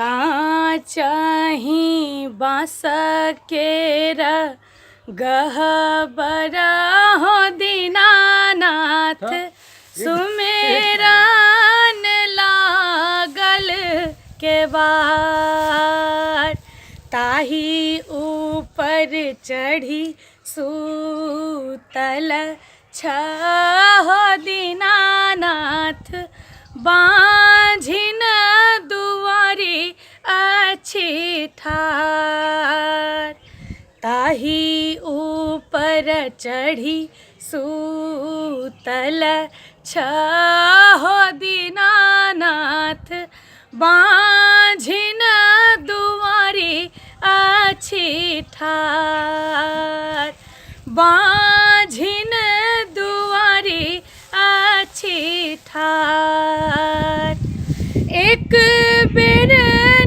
काचही बाँस केर गहबर हो दीनानाथ, सुमेरन लागल के बार। ताही ऊपर चढ़ी सूतल छह दीनानाथ, बाँझिन दुआरी अछि ठार। ताही ऊपर चढ़ी सूतल छह दीनानाथ, बाँझिन दुआरी अछि ठार। बाँझिन दुआरी अछि ठार। एक बेर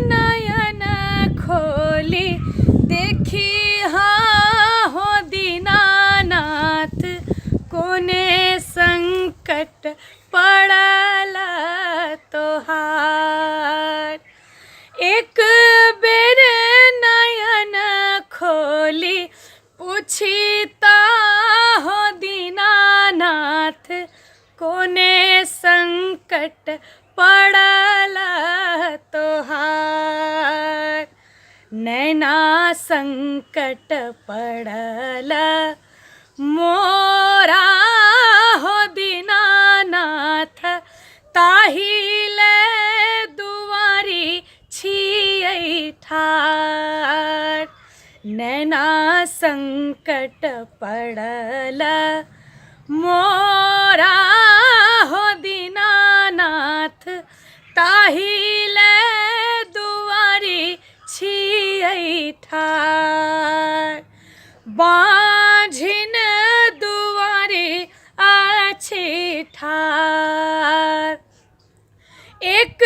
नयन खोली देखी हो दीनानाथ, कोने संकट पड़ल तोहार। एक बेर नयन खोली पूछिता हो दीनानाथ, कोने संकट पड़ल तोहार। नैना संकट पड़ल मोरा हो दीनानाथ, ताहिले दुआरी छियै ठार। नैना संकट पड़ल मोरा हो दीनानाथ, ताहिले दुआरी छियै ठार। बाँझिन दुआरी अछि ठार। एक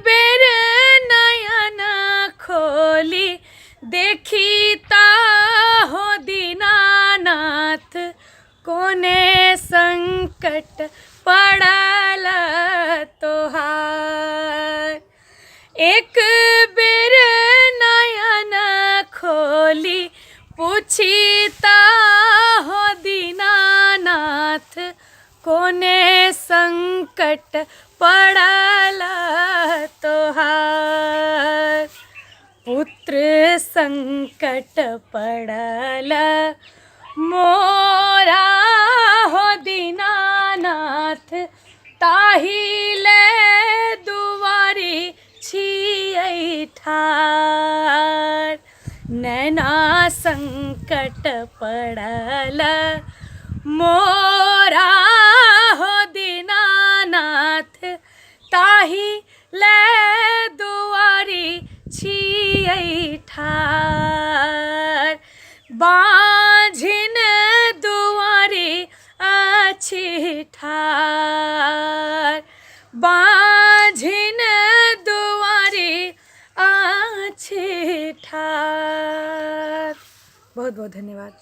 बेर नयन खोली देखिता हो दीनानाथ, कोने संकट पड़ल तोहार। एक बेर नयन खोली पूछिता हो दीनानाथ, कोने संकट पड़ल तोहार। पुत्र संकट पड़ल मोरा हो दीनानाथ, ताहिले दुआरी छियै ठार। नैना संकट पड़ल मोरा हो दीनानाथ, ताहिले दुआरी छियै ठार। बाँझिन दुआरी अछि ठार। बाँझिन दुआरी अछि ठार। बहुत बहुत धन्यवाद।